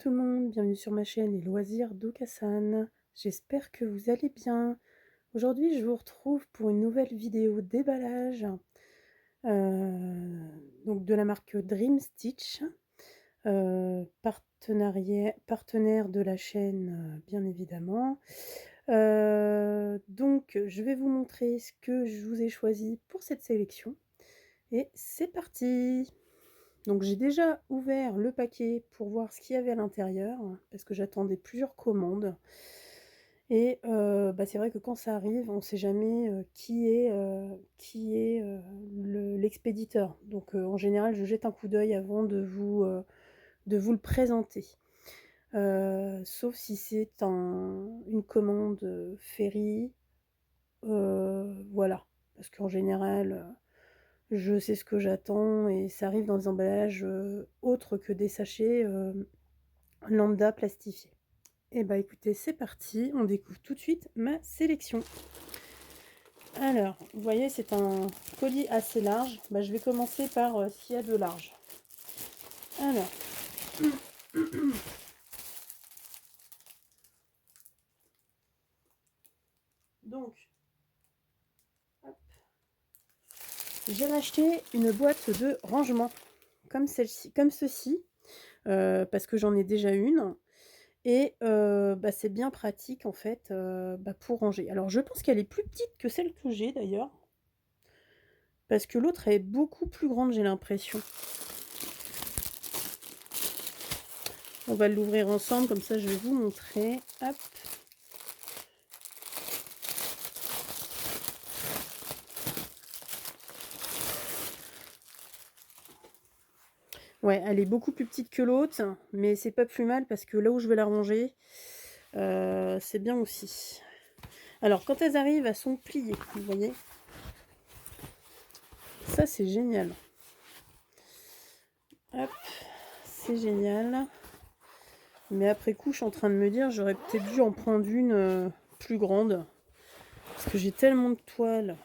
tout le monde, bienvenue sur ma chaîne Les Loisirs d'Aucassan. J'espère que vous allez bien. Aujourd'hui, je vous retrouve pour une nouvelle vidéo déballage donc de la marque Dream Stitch, partenaire de la chaîne, bien évidemment. Donc, je vais vous montrer ce que je vous ai choisi pour cette sélection. Et c'est parti! Donc j'ai déjà ouvert le paquet pour voir ce qu'il y avait à l'intérieur, parce que j'attendais plusieurs commandes. Et c'est vrai que quand ça arrive, on ne sait jamais l'expéditeur. Donc en général, je jette un coup d'œil avant de vous le présenter. Sauf si c'est une commande ferry, voilà. Parce qu'en général, je sais ce que j'attends et ça arrive dans des emballages autres que des sachets lambda plastifiés. Et bah écoutez, c'est parti, on découvre tout de suite ma sélection. Alors, vous voyez, c'est un colis assez large. Je vais commencer par ce qu'il y a de large. Alors, donc, j'ai racheté une boîte de rangement comme celle-ci, comme ceci, parce que j'en ai déjà une. Et c'est bien pratique en fait pour ranger. Alors je pense qu'elle est plus petite que celle que j'ai d'ailleurs. Parce que l'autre est beaucoup plus grande, j'ai l'impression. On va l'ouvrir ensemble, comme ça je vais vous montrer. Hop. Ouais, elle est beaucoup plus petite que l'autre, mais c'est pas plus mal parce que là où je vais la ranger, c'est bien aussi. Alors quand elles arrivent, elles sont pliées, vous voyez. Ça c'est génial. Hop, c'est génial. Mais après coup, je suis en train de me dire, j'aurais peut-être dû en prendre une plus grande. Parce que j'ai tellement de toiles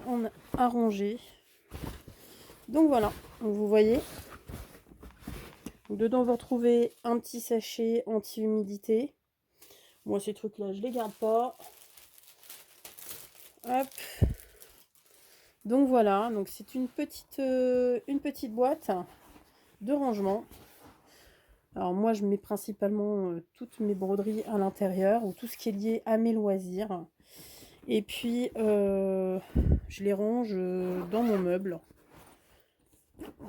à ranger. Donc voilà, vous voyez. Dedans, vous retrouvez un petit sachet anti-humidité. Moi, ces trucs-là, je les garde pas. Hop. Donc voilà, donc c'est une petite boîte de rangement. Alors moi, je mets principalement toutes mes broderies à l'intérieur, ou tout ce qui est lié à mes loisirs. Et puis, je les range dans mon meuble.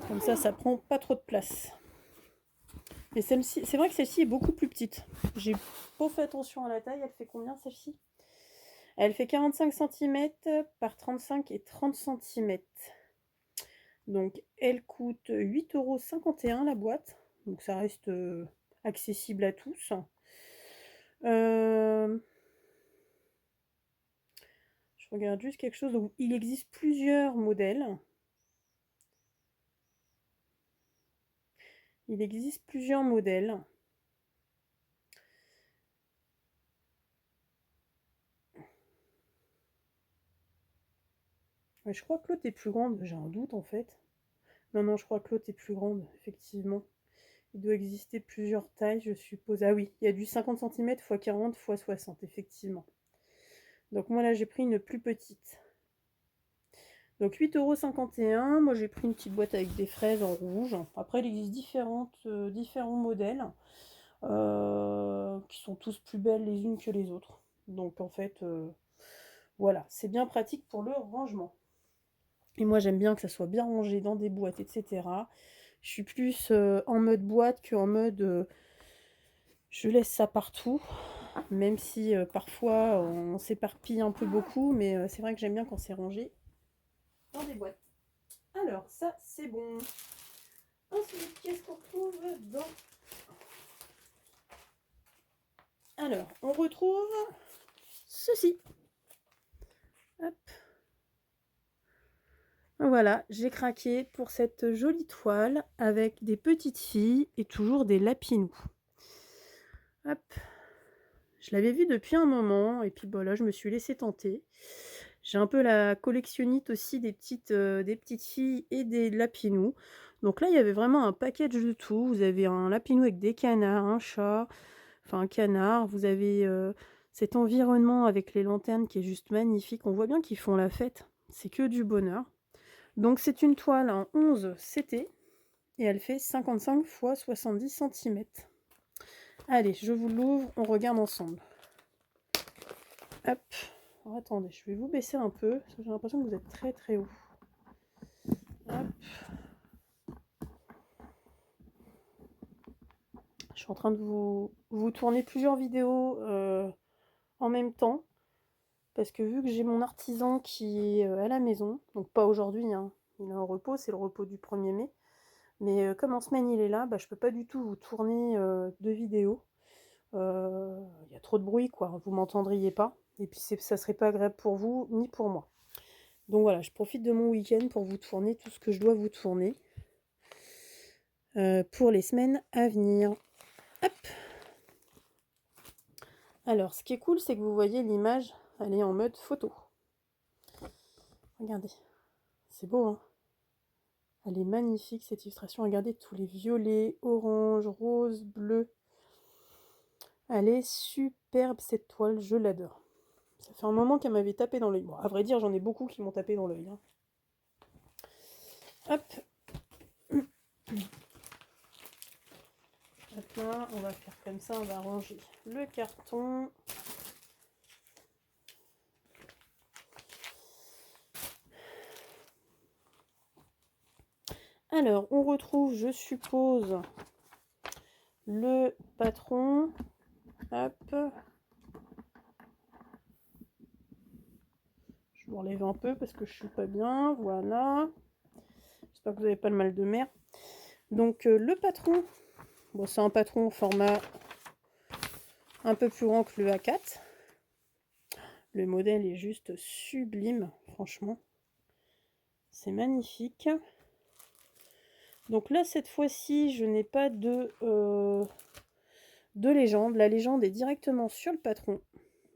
Comme ça prend pas trop de place. Et celle-ci, c'est vrai que celle-ci est beaucoup plus petite. J'ai pas fait attention à la taille. Elle fait combien celle-ci? Elle fait 45 cm par 35 et 30 cm. Donc elle coûte 8,51 € la boîte. Donc ça reste accessible à tous. Je regarde juste quelque chose. Donc, il existe plusieurs modèles. Il existe plusieurs modèles. Ouais, je crois que l'autre est plus grande. J'ai un doute en fait. Non, je crois que l'autre est plus grande, effectivement. Il doit exister plusieurs tailles, je suppose. Ah oui, il y a du 50 cm x 40 x 60, effectivement. Donc moi là, j'ai pris une plus petite. Donc 8,51 €. Moi, j'ai pris une petite boîte avec des fraises en rouge. Après, il existe différents modèles qui sont tous plus belles les unes que les autres. Donc en fait, voilà, c'est bien pratique pour le rangement. Et moi, j'aime bien que ça soit bien rangé dans des boîtes, etc. Je suis plus en mode boîte qu'en mode je laisse ça partout. Même si parfois on s'éparpille un peu beaucoup, mais c'est vrai que j'aime bien quand c'est rangé dans des boîtes. Alors, ça, c'est bon. Ensuite, qu'est-ce qu'on retrouve dans... Alors, on retrouve ceci. Hop. Voilà, j'ai craqué pour cette jolie toile avec des petites filles et toujours des lapinous. Hop. Je l'avais vu depuis un moment et puis là, je me suis laissée tenter. J'ai un peu la collectionnite aussi des petites filles et des lapinous. Donc là, il y avait vraiment un package de tout. Vous avez un lapinou avec des canards, un chat, enfin un canard. Vous avez cet environnement avec les lanternes qui est juste magnifique. On voit bien qu'ils font la fête. C'est que du bonheur. Donc c'est une toile en 11 CT et elle fait 55 x 70 cm. Allez, je vous l'ouvre, on regarde ensemble. Hop. Alors, attendez, je vais vous baisser un peu parce que j'ai l'impression que vous êtes très très haut. Hop. Je suis en train de vous tourner plusieurs vidéos en même temps. Parce que vu que j'ai mon artisan qui est à la maison, donc pas aujourd'hui, hein, il est en repos, c'est le repos du 1er mai. Mais comme en semaine il est là, bah, je peux pas du tout vous tourner de vidéos. Il y a trop de bruit, quoi, vous m'entendriez pas. Et puis ça serait pas agréable pour vous, ni pour moi. Donc voilà, je profite de mon week-end pour vous tourner tout ce que je dois vous tourner. Pour les semaines à venir. Hop. Alors, ce qui est cool, c'est que vous voyez l'image, elle est en mode photo. Regardez, c'est beau, hein? Elle est magnifique, cette illustration. Regardez tous les violets, orange, rose, bleu. Elle est superbe, cette toile, je l'adore. Ça fait un moment qu'elle m'avait tapé dans l'œil. Bon, à vrai dire, j'en ai beaucoup qui m'ont tapé dans l'œil. Hein. Hop. Hop là, on va faire comme ça, on va ranger le carton. Alors, on retrouve, je suppose, le patron. Hop. Je m'enlève un peu parce que je suis pas bien. Voilà. J'espère que vous n'avez pas le mal de mer. Donc, le patron. Bon, c'est un patron au format un peu plus grand que le A4. Le modèle est juste sublime, franchement. C'est magnifique. Donc là, cette fois-ci, je n'ai pas de légende. La légende est directement sur le patron.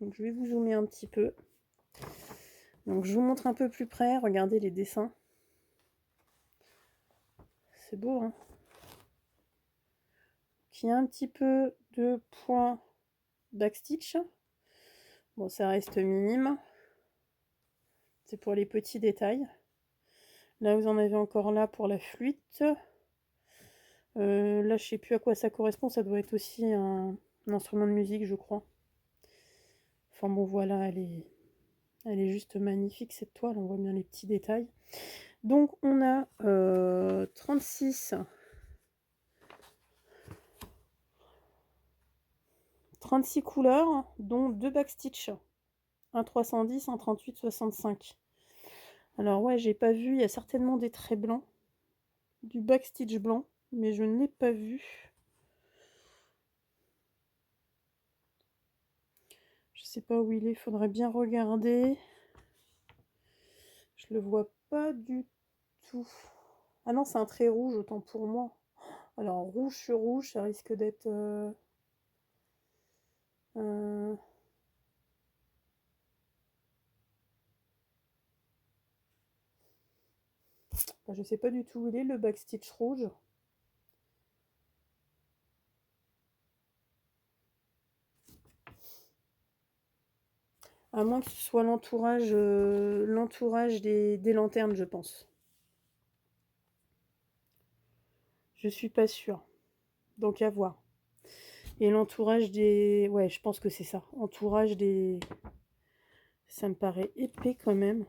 Donc je vais vous zoomer un petit peu. Donc je vous montre un peu plus près. Regardez les dessins. C'est beau, hein? Il y a un petit peu de point backstitch. Bon, ça reste minime. C'est pour les petits détails. Là, vous en avez encore là pour la flûte. Là, je sais plus à quoi ça correspond. Ça doit être aussi un instrument de musique, je crois. Enfin bon, voilà, elle est juste magnifique, cette toile. On voit bien les petits détails. Donc, on a 36 couleurs, dont 2 backstitch. Un 310, un 38, 65. Alors ouais, j'ai pas vu. Il y a certainement des traits blancs. Du backstitch blanc. Mais je ne l'ai pas vu. Je sais pas où il est. Il faudrait bien regarder. Je le vois pas du tout. Ah non, c'est un trait rouge, autant pour moi. Alors, rouge sur rouge, ça risque d'être... je sais pas du tout où il est, le backstitch rouge. À moins que ce soit l'entourage des lanternes, je pense. Je suis pas sûre. Donc à voir. Et l'entourage des... Ouais, je pense que c'est ça. Entourage des... Ça me paraît épais quand même.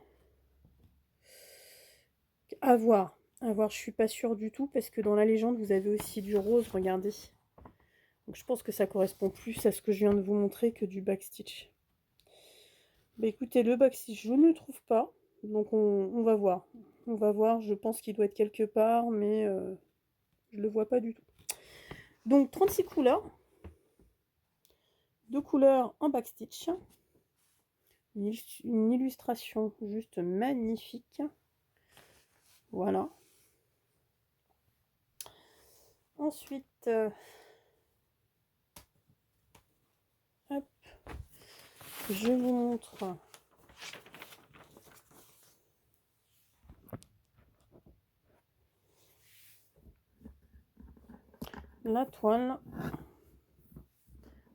À voir. À voir, je suis pas sûre du tout. Parce que dans la légende, vous avez aussi du rose, regardez. Donc je pense que ça correspond plus à ce que je viens de vous montrer que du backstitch. Bah écoutez, le backstitch, je ne le trouve pas. Donc on va voir. On va voir, je pense qu'il doit être quelque part, mais je ne le vois pas du tout. Donc 36 couleurs. 2 couleurs en backstitch. Une illustration juste magnifique. Voilà. Ensuite, hop, je vous montre la toile.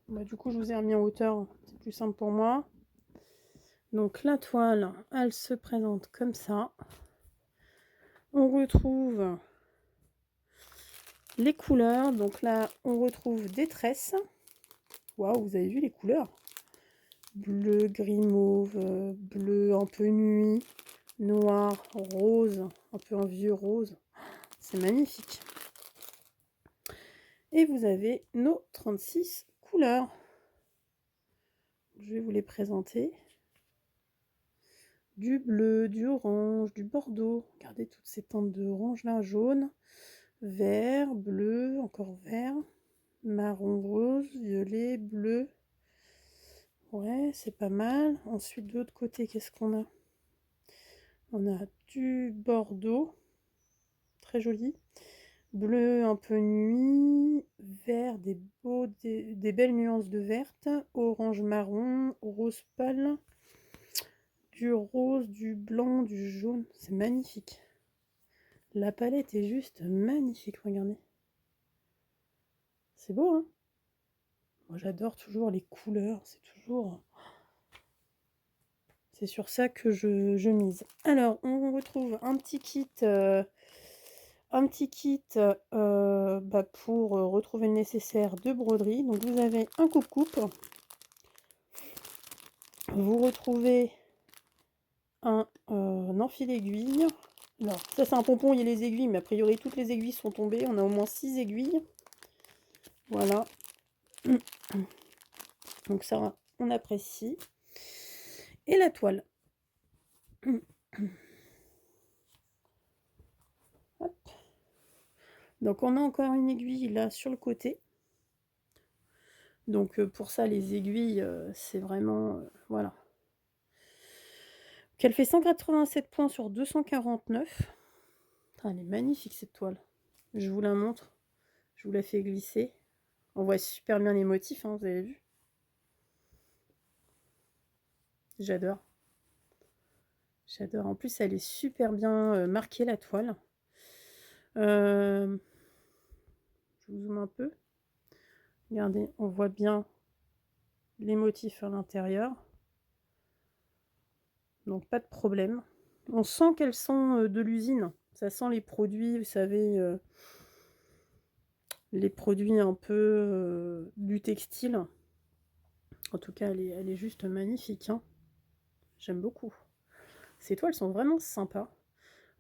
Bah, du coup, je vous ai remis en hauteur, c'est plus simple pour moi. Donc la toile, elle se présente comme ça. On retrouve les couleurs. Donc là, on retrouve des tresses. Waouh, vous avez vu les couleurs? Bleu, gris mauve, bleu un peu nuit, noir, rose, un peu un vieux rose. C'est magnifique. Et vous avez nos 36 couleurs. Je vais vous les présenter. Du bleu, du orange, du bordeaux. Regardez toutes ces teintes de orange là, jaune, vert, bleu, encore vert, marron, rose, violet, bleu. Ouais, c'est pas mal. Ensuite, de l'autre côté, qu'est-ce qu'on a? On a du bordeaux, très joli. Bleu un peu nuit, vert, des belles nuances de verte, orange marron, rose pâle, du rose, du blanc, du jaune. C'est magnifique. La palette est juste magnifique, regardez. C'est beau, hein? Moi, j'adore toujours les couleurs, c'est toujours... C'est sur ça que je mise. Alors, on retrouve un petit kit, pour retrouver le nécessaire de broderie. Donc, vous avez un coupe-coupe. Vous retrouvez un enfil aiguille. Alors, ça, c'est un pompon, il y a les aiguilles, mais a priori, toutes les aiguilles sont tombées. On a au moins 6 aiguilles. Voilà. Donc, ça, on apprécie. Et la toile. Hop. Donc on a encore une aiguille là sur le côté. Donc pour ça les aiguilles c'est vraiment voilà. Donc, elle fait 187 points sur 249. Ah, elle est magnifique cette toile. Je vous la montre. Je vous la fais glisser. On voit super bien les motifs, hein, vous avez vu. J'adore. J'adore. En plus elle est super bien marquée la toile. Je vous zoome un peu. Regardez, on voit bien les motifs à l'intérieur. Donc pas de problème. On sent qu'elles sont de l'usine. Ça sent les produits, vous savez, les produits un peu du textile. En tout cas, elle est juste magnifique, hein. J'aime beaucoup. Ces toiles sont vraiment sympas.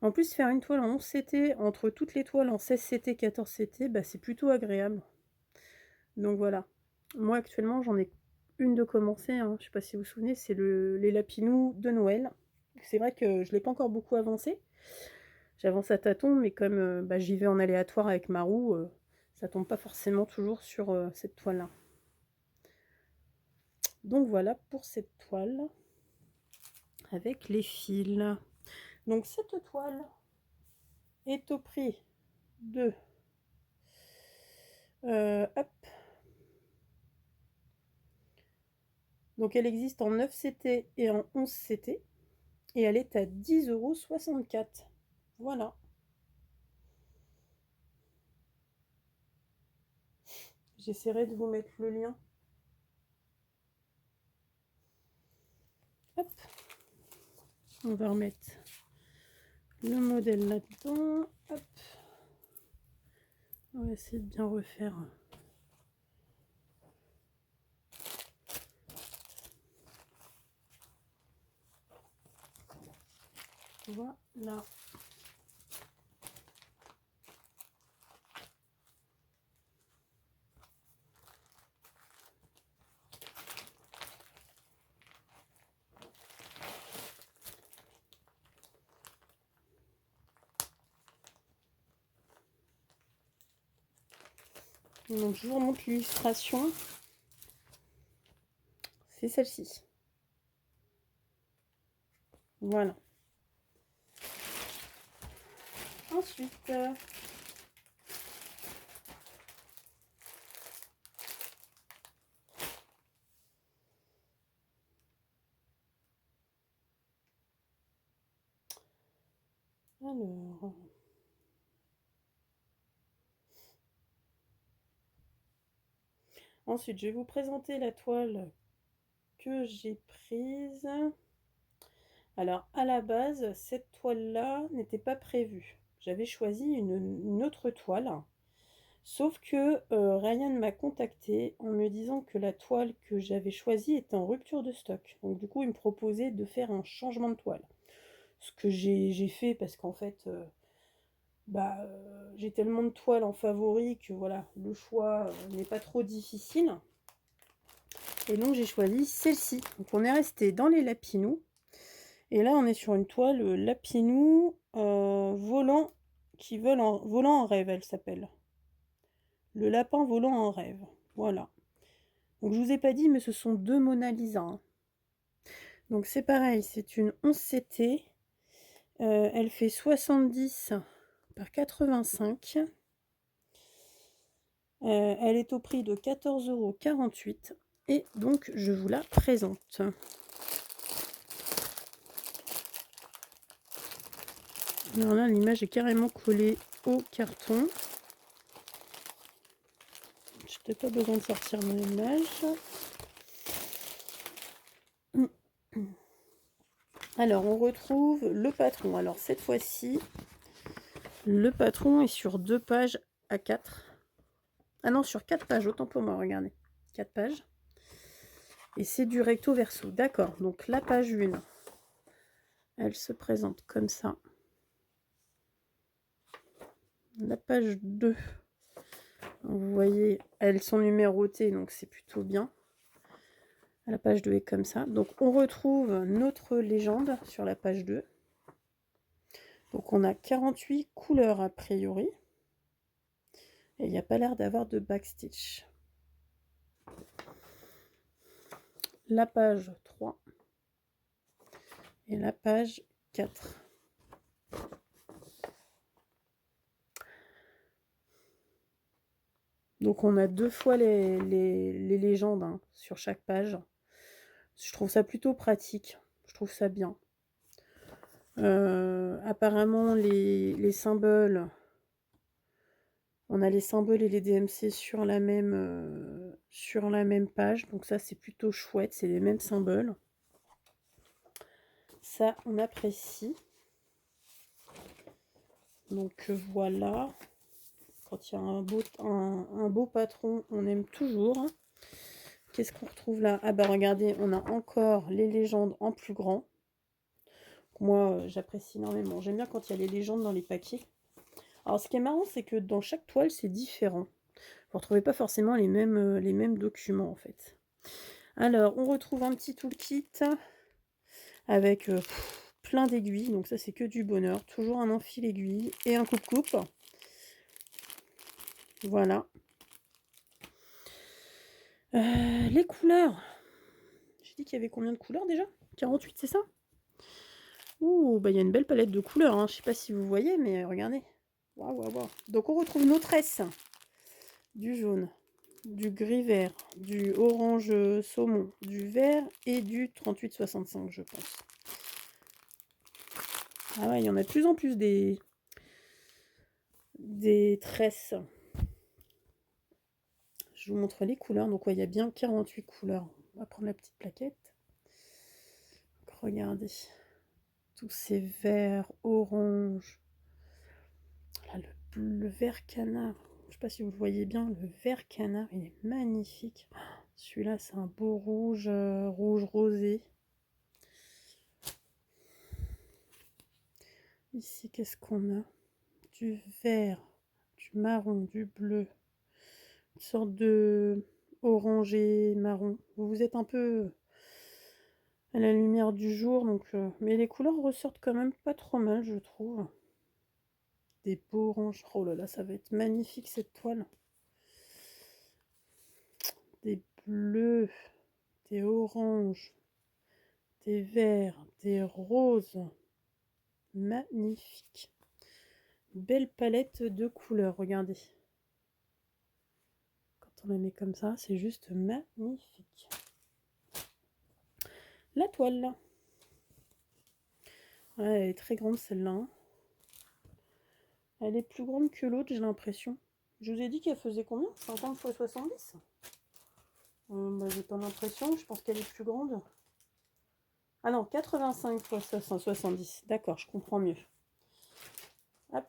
En plus, faire une toile en 11 CT, entre toutes les toiles en 16 CT, 14 CT, bah, c'est plutôt agréable. Donc voilà. Moi, actuellement, j'en ai une de commencer, hein. Je ne sais pas si vous vous souvenez, c'est les lapinous de Noël. C'est vrai que je ne l'ai pas encore beaucoup avancé. J'avance à tâtons, mais comme j'y vais en aléatoire avec ma roue, ça tombe pas forcément toujours sur cette toile-là. Donc voilà pour cette toile avec les fils. Donc cette toile est au prix de... hop. Donc elle existe en 9 CT et en 11 CT. Et elle est à 10,64 €. Voilà. J'essaierai de vous mettre le lien. Hop. On va remettre le modèle là-dedans. Hop. On va essayer de bien refaire. Voilà. Donc je vous remontre l'illustration. C'est celle-ci. Voilà. Ensuite, alors, Ensuite, je vais vous présenter la toile que j'ai prise. Alors, à la base, cette toile-là n'était pas prévue. J'avais choisi une autre toile. Sauf que Ryan m'a contacté en me disant que la toile que j'avais choisie était en rupture de stock. Donc du coup, il me proposait de faire un changement de toile. Ce que j'ai fait parce qu'en fait, j'ai tellement de toiles en favori que voilà, le choix n'est pas trop difficile. Et donc j'ai choisi celle-ci. Donc on est resté dans les lapinous. Et là, on est sur une toile lapinou volant volant en rêve, elle s'appelle. Le lapin volant en rêve. Voilà. Donc je vous ai pas dit, mais ce sont deux Mona Lisa. Hein. Donc c'est pareil, c'est une 11CT. Elle fait 70 par 85. Elle est au prix de 14,48 €. Et donc je vous la présente. Alors là, l'image est carrément collée au carton. Je n'ai pas besoin de sortir mon image. Alors, on retrouve le patron. Alors, cette fois-ci, le patron est sur 2 pages à 4. Ah non, sur 4 pages, autant pour moi, regardez. 4 pages. Et c'est du recto verso. D'accord, donc la page 1, elle se présente comme ça. La page 2, vous voyez, elles sont numérotées, donc c'est plutôt bien. La page 2 est comme ça. Donc on retrouve notre légende sur la page 2. Donc on a 48 couleurs a priori. Et il n'y a pas l'air d'avoir de backstitch. La page 3 et la page 4. Donc on a 2 fois les légendes hein, sur chaque page. Je trouve ça plutôt pratique. Je trouve ça bien. Apparemment les symboles, on a les symboles et les DMC sur la même page. Donc ça c'est plutôt chouette, c'est les mêmes symboles. Ça on apprécie. Donc voilà. Quand il y a un beau patron, on aime toujours. Qu'est-ce qu'on retrouve là? Ah bah regardez, on a encore les légendes en plus grand. Moi, j'apprécie énormément. J'aime bien quand il y a les légendes dans les paquets. Alors ce qui est marrant, c'est que dans chaque toile, c'est différent. Vous ne retrouvez pas forcément les mêmes documents en fait. Alors, on retrouve un petit toolkit avec plein d'aiguilles. Donc ça, c'est que du bonheur. Toujours un enfil aiguille et un coupe-coupe. Voilà. Les couleurs. J'ai dit qu'il y avait combien de couleurs déjà? 48, c'est ça? Ouh, bah il y a une belle palette de couleurs. Hein. Je sais pas si vous voyez, mais regardez. Waouh, waouh, waouh. Donc on retrouve nos tresses. Du jaune, du gris vert, du orange saumon, du vert et du 38-65, je pense. Ah ouais, il y en a de plus en plus des tresses. Je vous montre les couleurs. Donc, ouais, il y a bien 48 couleurs. On va prendre la petite plaquette. Donc, regardez. Tous ces verts, orange. Là, le vert canard. Je ne sais pas si vous le voyez bien. Le vert canard, il est magnifique. Celui-là, c'est un beau rouge, rouge rosé. Ici, qu'est-ce qu'on a? Du vert, du marron, du bleu. Une sorte de orangé marron. Vous êtes un peu à la lumière du jour, donc mais les couleurs ressortent quand même pas trop mal, je trouve. Des beaux oranges. Oh là là, ça va être magnifique cette toile. Des bleus, des oranges, des verts, des roses. Magnifique. Belle palette de couleurs, regardez. Quand on la met comme ça, c'est juste magnifique. La toile. Ouais, elle est très grande celle-là. Elle est plus grande que l'autre, j'ai l'impression. Je vous ai dit qu'elle faisait combien? 50 x 70? Bah, j'ai pas l'impression, je pense qu'elle est plus grande. Ah non, 85 fois 570. D'accord, je comprends mieux. Hop.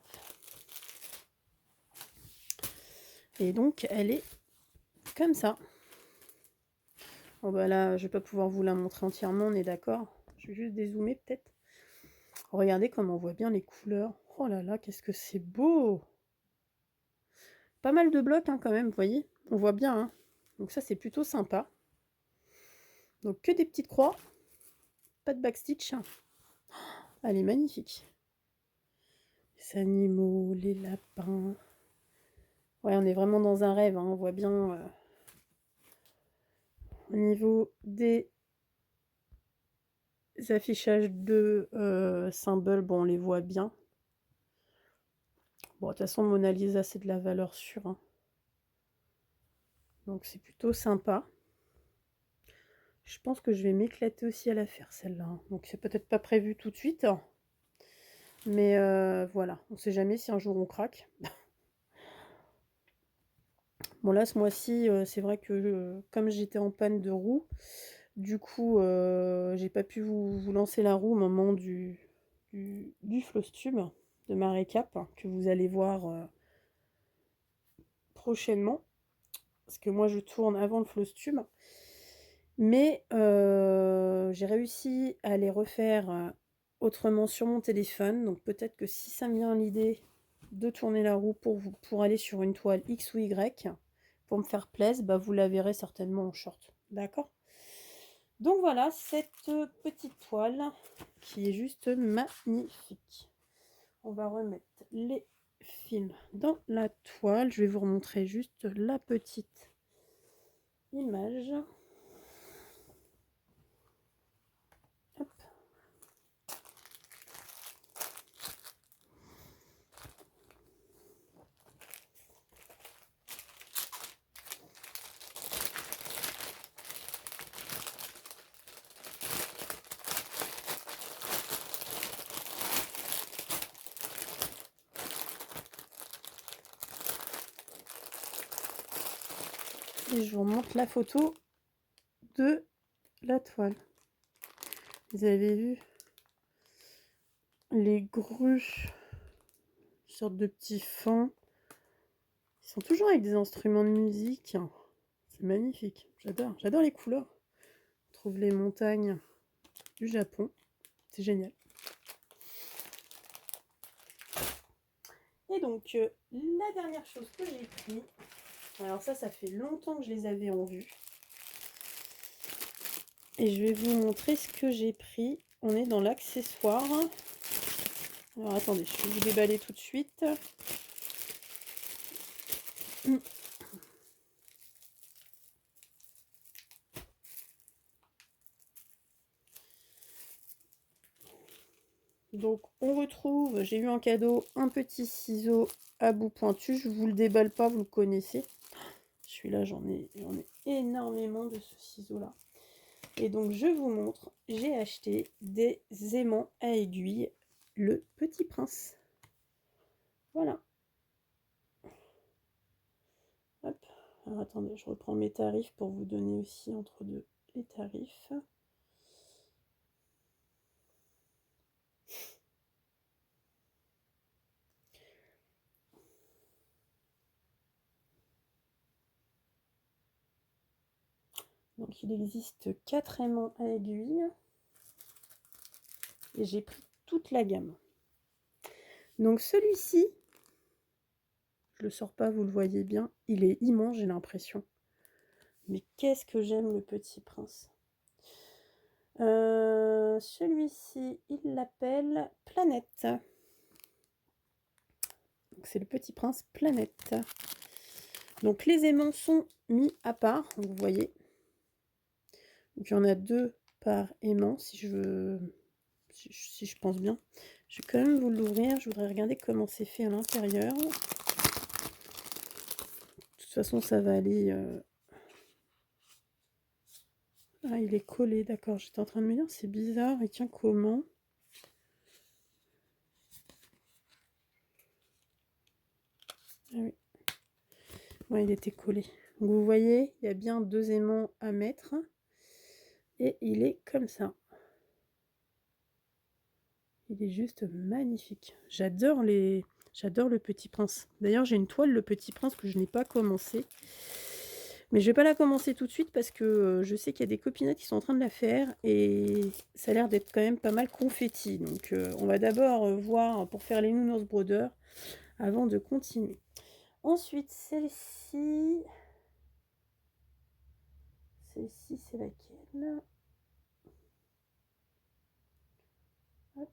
Et donc, elle est comme ça. Bon bah là, je vais pas pouvoir vous la montrer entièrement, on est d'accord. Je vais juste dézoomer peut-être. Regardez comme on voit bien les couleurs. Oh là là, qu'est-ce que c'est beau! Pas mal de blocs hein, quand même, vous voyez. On voit bien. Hein. Donc ça, c'est plutôt sympa. Donc que des petites croix. Pas de backstitch. Elle est magnifique. Les animaux, les lapins. Ouais, on est vraiment dans un rêve. Hein. On voit bien au niveau des affichages de symboles. Bon, on les voit bien. Bon, de toute façon, Mona Lisa, c'est de la valeur sûre. Hein. Donc c'est plutôt sympa. Je pense que je vais m'éclater aussi à la faire celle-là. Hein. Donc c'est peut-être pas prévu tout de suite. Mais voilà, on sait jamais si un jour on craque. Bon là ce mois-ci, c'est vrai que comme j'étais en panne de roue, du coup j'ai pas pu vous lancer la roue au moment du floss tube de ma récap, hein, que vous allez voir prochainement. Parce que moi je tourne avant le floss tube. Mais j'ai réussi à les refaire autrement sur mon téléphone. Donc peut-être que si ça me vient l'idée de tourner la roue pour aller sur une toile X ou Y, pour me faire plaisir, bah vous la verrez certainement en short. D'accord? Donc voilà, cette petite toile qui est juste magnifique. On va remettre les fils dans la toile. Je vais vous remontrer juste la petite image. Hop. Et je vous remontre la photo de la toile. Vous avez vu les grues, une sorte de petits fans. Ils sont toujours avec des instruments de musique. C'est magnifique. J'adore les couleurs. On trouve les montagnes du Japon. C'est génial. Et donc, la dernière chose que j'ai pris, alors ça fait longtemps que je les avais en vue. Et je vais vous montrer ce que j'ai pris. On est dans l'accessoire. Alors attendez, je vais vous déballer tout de suite. Donc on retrouve, j'ai eu en cadeau un petit ciseau à bout pointu. Je vous le déballe pas, vous le connaissez. Celui-là, j'en ai énormément de ce ciseau-là. Et donc je vous montre, j'ai acheté des aimants à aiguille, le Petit Prince. Voilà. Hop. Alors attendez, je reprends mes tarifs pour vous donner aussi entre deux les tarifs. Donc il existe 4 aimants à aiguille. Et j'ai pris toute la gamme. Donc celui-ci, je le sors pas, vous le voyez bien, il est immense, j'ai l'impression. Mais qu'est-ce que j'aime le Petit Prince. Celui-ci, il l'appelle Planète. C'est le Petit Prince Planète. Donc les aimants sont mis à part, vous voyez. Donc il y en a 2 par aimant, si je pense bien. Je vais quand même vous l'ouvrir, je voudrais regarder comment c'est fait à l'intérieur. De toute façon, ça va aller... Ah, il est collé, d'accord. J'étais en train de me dire, c'est bizarre, il tient comment? Ah oui. Ouais, il était collé. Donc vous voyez, il y a bien 2 aimants à mettre et il est comme ça. Il est juste magnifique. J'adore le Petit Prince. D'ailleurs, j'ai une toile Le Petit Prince que je n'ai pas commencé. Mais je vais pas la commencer tout de suite parce que je sais qu'il y a des copinettes qui sont en train de la faire et ça a l'air d'être quand même pas mal confetti. Donc on va d'abord voir pour faire les Nounours Brodeurs avant de continuer. Ensuite, celle-ci, c'est laquelle? Hop.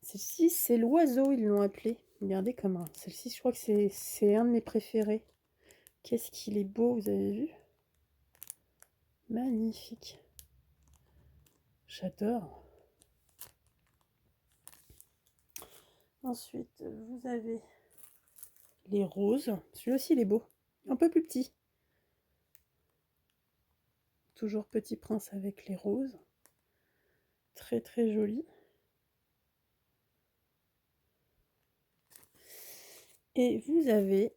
Celle-ci, c'est l'oiseau, ils l'ont appelé. Regardez comment. Celle-ci, je crois que c'est un de mes préférés. Qu'est-ce qu'il est beau, vous avez vu? Magnifique. J'adore. Ensuite, vous avez les roses. Celui-là aussi, il est beau. Un peu plus petit. Toujours Petit Prince avec les roses. Très très joli. Et vous avez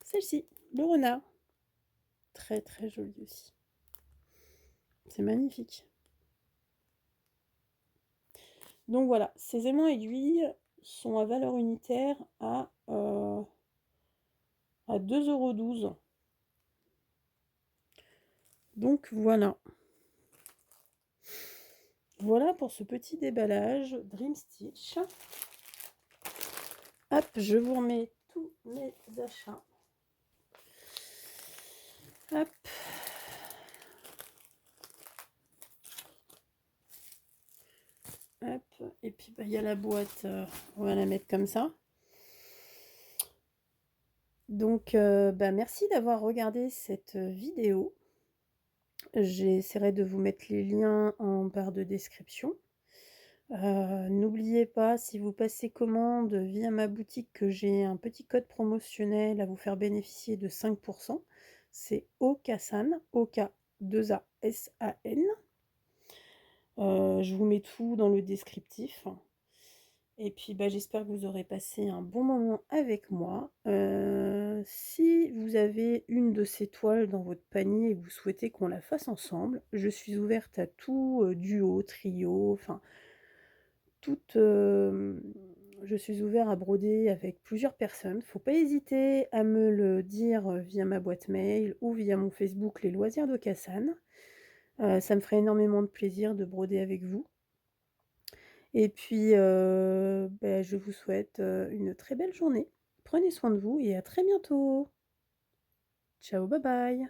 celle-ci, le renard. Très très joli aussi. C'est magnifique. Donc voilà, ces aimants aiguilles sont à valeur unitaire à 2,12 €. Donc voilà. Voilà pour ce petit déballage Dream Stitch. Hop, je vous remets tous mes achats. Hop. Hop. Et puis il y a la boîte, on va la mettre comme ça. Donc merci d'avoir regardé cette vidéo. J'essaierai de vous mettre les liens en barre de description. N'oubliez pas, si vous passez commande via ma boutique, que j'ai un petit code promotionnel à vous faire bénéficier de 5%. C'est OKASAN, OK2ASAN. Je vous mets tout dans le descriptif. Et puis j'espère que vous aurez passé un bon moment avec moi. Si vous avez une de ces toiles dans votre panier et que vous souhaitez qu'on la fasse ensemble, je suis ouverte à tout duo, trio, enfin je suis ouverte à broder avec plusieurs personnes. Faut pas hésiter à me le dire via ma boîte mail ou via mon Facebook Les Loisirs d'Okasan. Ça me ferait énormément de plaisir de broder avec vous. Et puis, je vous souhaite une très belle journée. Prenez soin de vous et à très bientôt. Ciao, bye bye.